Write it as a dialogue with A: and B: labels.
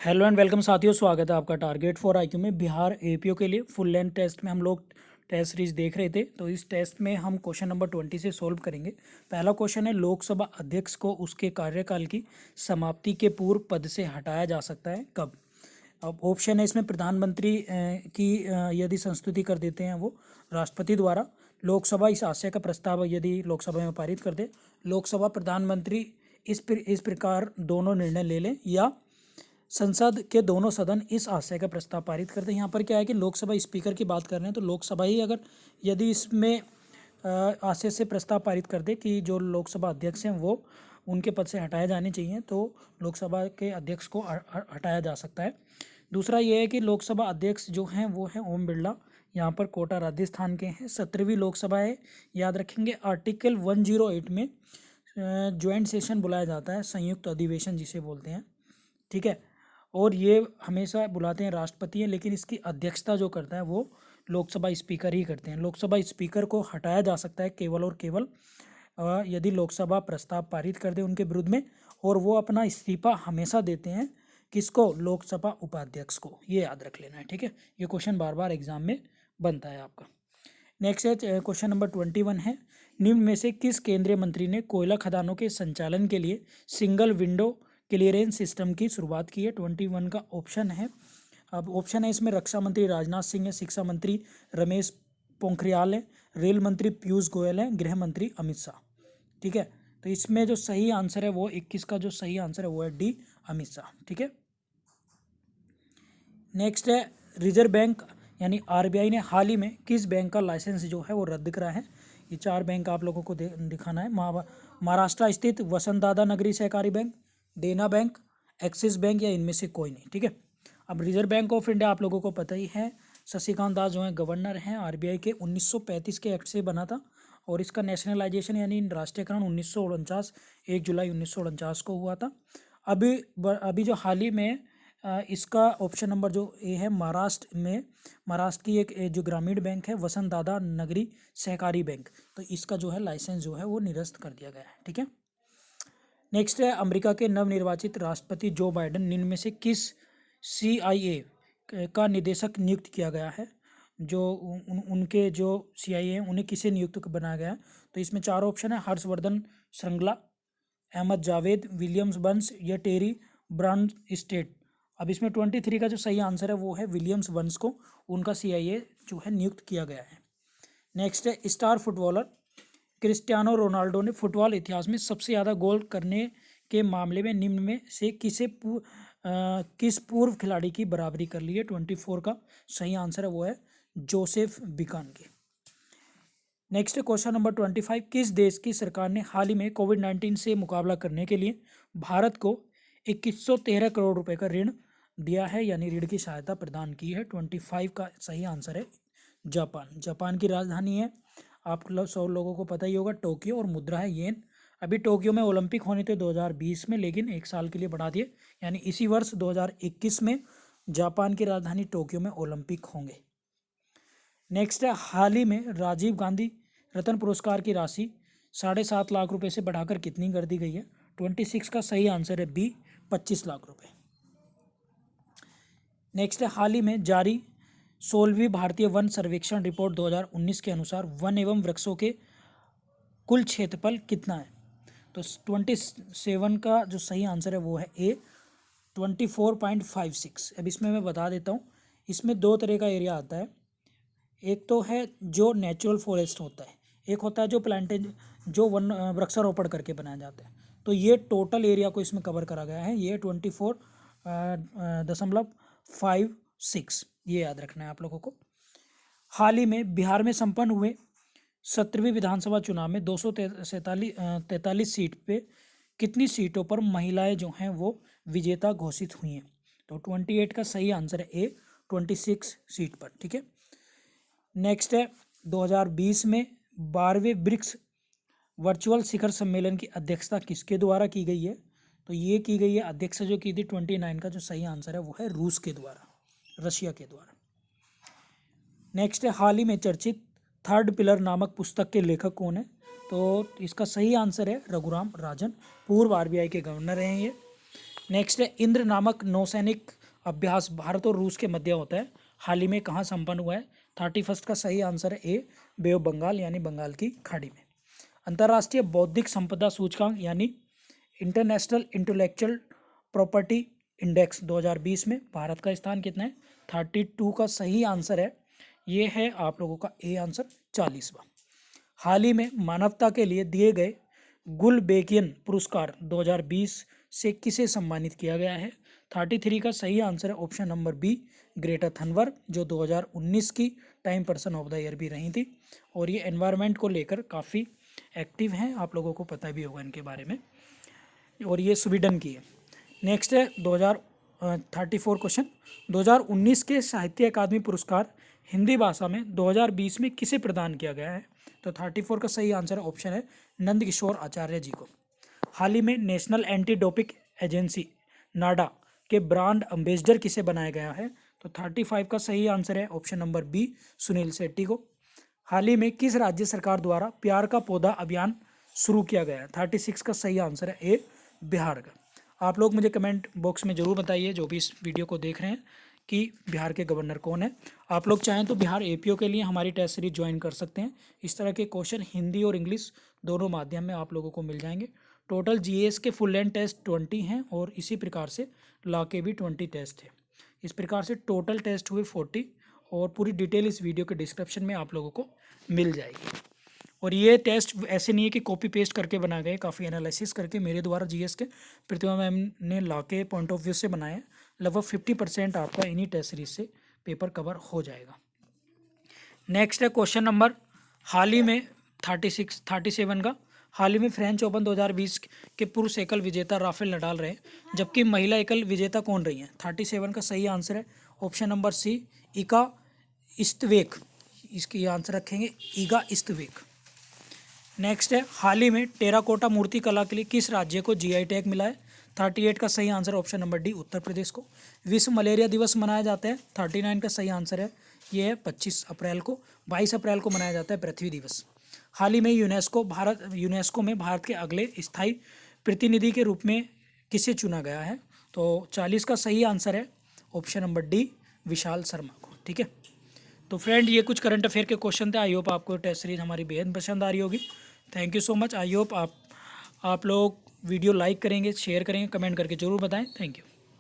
A: Hello and welcome साथियों, स्वागत है आपका टारगेट फॉर आईक्यू में। बिहार एपीओ के लिए फुल लेंथ टेस्ट में हम लोग टेस्ट सीरीज देख रहे थे। तो इस टेस्ट में हम क्वेश्चन नंबर 20 से सोल्व करेंगे। पहला क्वेश्चन है, लोकसभा अध्यक्ष को उसके कार्यकाल की समाप्ति के पूर्व पद से हटाया जा सकता है कब। अब ऑप्शन है इसमें, प्रधानमंत्री की यदि संस्तुति कर देते हैं वो राष्ट्रपति द्वारा, लोकसभा इस आशय का प्रस्ताव यदि लोकसभा में पारित कर दे, लोकसभा प्रधानमंत्री इस प्रकार दोनों निर्णय ले लें, या संसद के दोनों सदन इस आशय का प्रस्ताव पारित करते हैं। यहाँ पर क्या है कि लोकसभा स्पीकर की बात कर रहे हैं, तो लोकसभा ही अगर यदि इसमें आशय से प्रस्ताव पारित कर दे कि जो लोकसभा अध्यक्ष हैं वो उनके पद से हटाए जाने चाहिए, तो लोकसभा के अध्यक्ष को हटाया जा सकता है। दूसरा ये है कि लोकसभा अध्यक्ष जो हैं वो हैं ओम बिरला, यहाँ पर कोटा राजस्थान के हैं। 17वीं लोकसभा है, याद रखेंगे। आर्टिकल 108 में ज्वाइंट सेशन बुलाया जाता है, संयुक्त अधिवेशन जिसे बोलते हैं, ठीक है। और ये हमेशा बुलाते हैं राष्ट्रपति हैं, लेकिन इसकी अध्यक्षता जो करता है वो लोकसभा स्पीकर ही करते हैं। लोकसभा स्पीकर को हटाया जा सकता है केवल और केवल यदि लोकसभा प्रस्ताव पारित कर दे उनके विरुद्ध में, और वो अपना इस्तीफा हमेशा देते हैं किसको, लोकसभा उपाध्यक्ष को। ये याद रख लेना है, ठीक है। ये क्वेश्चन बार बार एग्जाम में बनता है आपका। नेक्स्ट है क्वेश्चन नंबर 21 है, निम्न में से किस केंद्रीय मंत्री ने कोयला खदानों के संचालन के लिए सिंगल विंडो क्लियरेंस सिस्टम की शुरुआत की है। 21 का ऑप्शन है। अब ऑप्शन है इसमें, रक्षा मंत्री राजनाथ सिंह है, शिक्षा मंत्री रमेश पोखरियाल है, रेल मंत्री पीयूष गोयल है, गृह मंत्री अमित शाह, ठीक है। तो इसमें जो सही आंसर है वो 21 का जो सही आंसर है वो है डी, अमित शाह, ठीक है। नेक्स्ट है, रिजर्व बैंक यानी आरबीआई ने हाल ही में किस बैंक का लाइसेंस जो है वो रद्द करा है। ये 4 बैंक आप लोगों को दिखाना है। महाराष्ट्र स्थित वसंतदादा नगरी सहकारी बैंक, देना बैंक, एक्सिस बैंक, या इनमें से कोई नहीं, ठीक है। अब रिजर्व बैंक ऑफ इंडिया आप लोगों को पता ही है, शशिकांत दास जो है गवर्नर हैं आरबीआई के। 1935 के एक्ट से बना था, और इसका नेशनलाइजेशन यानी राष्ट्रीयकरण 1949 1 जुलाई 1949 को हुआ था। अभी जो हाल ही में इसका ऑप्शन नंबर जो ए है, महाराष्ट्र की एक जो ग्रामीण बैंक है वसंतदादा नगरी सहकारी बैंक, तो इसका जो है लाइसेंस जो है वो निरस्त कर दिया गया है, ठीक है। नेक्स्ट है, अमेरिका के नवनिर्वाचित राष्ट्रपति जो बाइडेन निम्न में से किस CIA का निदेशक नियुक्त किया गया है। जो उनके जो CIA हैं उन्हें किसे नियुक्त बनाया गया है। तो इसमें 4 ऑप्शन है, हर्षवर्धन श्रृंगला, अहमद जावेद, विलियम्स बंस, या टेरी ब्राउन स्टेट। अब इसमें 23 का जो सही आंसर है वो है विलियम्स बंस को उनका CIA जो है नियुक्त किया गया है। नेक्स्ट है, स्टार फुटबॉलर क्रिस्टियानो रोनाल्डो ने फुटबॉल इतिहास में सबसे ज़्यादा गोल करने के मामले में निम्न में से किस पूर्व खिलाड़ी की बराबरी कर ली है। 24 का सही आंसर है वो है जोसेफ बिकान की। नेक्स्ट क्वेश्चन नंबर 25, किस देश की सरकार ने हाल ही में कोविड-19 से मुकाबला करने के लिए भारत को 2113 करोड़ रुपए का ऋण दिया है, यानी ऋण की सहायता प्रदान की है। 25 का सही आंसर है जापान। जापान की राजधानी है, आप सब लोगों को पता ही होगा, टोक्यो, और मुद्रा है येन। अभी टोक्यो में ओलंपिक होने थे 2020 में, लेकिन 1 साल के लिए बढ़ा दिए, यानी इसी वर्ष 2021 में जापान की राजधानी टोक्यो में ओलंपिक होंगे। नेक्स्ट है, हाल ही में राजीव गांधी रत्न पुरस्कार की राशि 7.5 लाख रुपए से बढ़ाकर कितनी कर दी गई है। 26 का सही आंसर है बी, 25 लाख रुपए। नेक्स्ट है, हाल ही में जारी 16वीं भारतीय वन सर्वेक्षण रिपोर्ट 2019 के अनुसार वन एवं वृक्षों के कुल क्षेत्रफल कितना है। तो 27 का जो सही आंसर है वो है ए, 24.56। अब इसमें मैं बता देता हूँ, इसमें 2 तरह का एरिया आता है। एक तो है जो नेचुरल फॉरेस्ट होता है, एक होता है जो जो वृक्षारोपण करके बनाया जाता है। तो ये टोटल एरिया को इसमें कवर करा गया है, ये 24.56, ये याद रखना है आप लोगों को। हाल ही में बिहार में संपन्न हुए 17वीं विधानसभा चुनाव में 243 सीट पे कितनी सीटों पर महिलाएं जो हैं वो विजेता घोषित हुई हैं। तो 28 का सही आंसर है ए, 26 सीट पर, ठीक है। नेक्स्ट है, 2020 में 12वें ब्रिक्स वर्चुअल शिखर सम्मेलन की अध्यक्षता किसके द्वारा की गई है। तो ये की गई है, अध्यक्षता जो की थी 29 का जो सही आंसर है वो है रूस के द्वारा, रशिया के द्वारा। नेक्स्ट है, हाल ही में चर्चित थर्ड पिलर नामक पुस्तक के लेखक कौन है। तो इसका सही आंसर है रघुराम राजन, पूर्व आरबीआई के गवर्नर हैं ये। नेक्स्ट है इंद्र नामक नौसैनिक अभ्यास भारत और रूस के मध्य होता है, हाल ही में कहाँ संपन्न हुआ है? 31 का सही आंसर है ए, बे ऑफ बंगाल यानी बंगाल की खाड़ी में। अंतर्राष्ट्रीय बौद्धिक संपदा सूचकांक यानी इंटरनेशनल इंटेलेक्चुअल प्रॉपर्टी इंडेक्स 2020 में भारत का स्थान कितना है? 32 का सही आंसर है, ये है आप लोगों का ए आंसर 40वां। हाल ही में मानवता के लिए दिए गए गुलबेगियन पुरस्कार 2020 से किसे सम्मानित किया गया है? 33 का सही आंसर है option number B, Greta Thunberg, जो 2019 की time person of the year भी रही थी और ये एनवायरनमेंट को लेकर काफ़ी एक्टिव हैं, आप लोगों को पता भी होगा इनके बारे में, और ये स्वीडन की है। नेक्स्ट है 2034 क्वेश्चन, 2019 के साहित्य अकादमी पुरस्कार हिंदी भाषा में 2020 में किसे प्रदान किया गया है? तो 34 का सही आंसर ऑप्शन है नंद किशोर आचार्य जी को। हाल ही में नेशनल एंटी डोपिंग एजेंसी नाडा के ब्रांड एम्बेसडर किसे बनाया गया है? तो 35 का सही आंसर है option number B, Suniel Shetty को। हाल ही में किस राज्य सरकार द्वारा प्यार का पौधा अभियान शुरू किया गया है? 36 का सही आंसर है ए, बिहार का। आप लोग मुझे कमेंट बॉक्स में ज़रूर बताइए, जो भी इस वीडियो को देख रहे हैं, कि बिहार के गवर्नर कौन है। आप लोग चाहें तो बिहार एपीओ के लिए हमारी टेस्ट सीरीज ज्वाइन कर सकते हैं। इस तरह के क्वेश्चन हिंदी और इंग्लिश दोनों माध्यम में आप लोगों को मिल जाएंगे। टोटल जीएस के फुल लेंथ टेस्ट 20 हैं और इसी प्रकार से लॉ के भी 20 टेस्ट थे। इस प्रकार से टोटल टेस्ट हुए 40 और पूरी डिटेल इस वीडियो के डिस्क्रिप्शन में आप लोगों को मिल जाएगी। और ये टेस्ट ऐसे नहीं है कि कॉपी पेस्ट करके बनाए गए, काफ़ी एनालिसिस करके मेरे द्वारा जीएस के प्रतिभा मैम ने लॉ के पॉइंट ऑफ व्यू से बनाए हैं। लगभग 50% आपका इन्हीं टेस्ट सीरीज से पेपर कवर हो जाएगा। नेक्स्ट है क्वेश्चन नंबर हाल ही में 37 का, हाल ही में फ्रेंच ओपन 2020 के पुरुष एकल विजेता राफेल नडाल रहे, जबकि महिला एकल विजेता कौन रही हैं? 37 का सही आंसर है ऑप्शन नंबर सी, इगा इस्त्वेक। इसकी आंसर रखेंगे ईगा इस्त्वेक। नेक्स्ट है हाल ही में टेराकोटा मूर्ति कला के लिए किस राज्य को जीआई टैग मिला है? 38 का सही answer option number D, Uttar Pradesh को। विश्व मलेरिया दिवस मनाया जाता है, 39 का सही आंसर है, ये है 25 अप्रैल को। 22 अप्रैल को मनाया जाता है पृथ्वी दिवस। हाल ही में यूनेस्को में भारत के अगले स्थायी प्रतिनिधि के रूप में किसे चुना गया है? तो 40 का सही आंसर है option number D, Vishal Sharma को। ठीक है, तो फ्रेंड ये कुछ करंट अफेयर के क्वेश्चन थे। आई होप आपको टेस्ट सीरीज हमारी बेहद पसंद आ रही होगी। Thank you so much. I hope आप लोग वीडियो लाइक करेंगे, शेयर करेंगे, कमेंट करके ज़रूर बताएं। Thank you.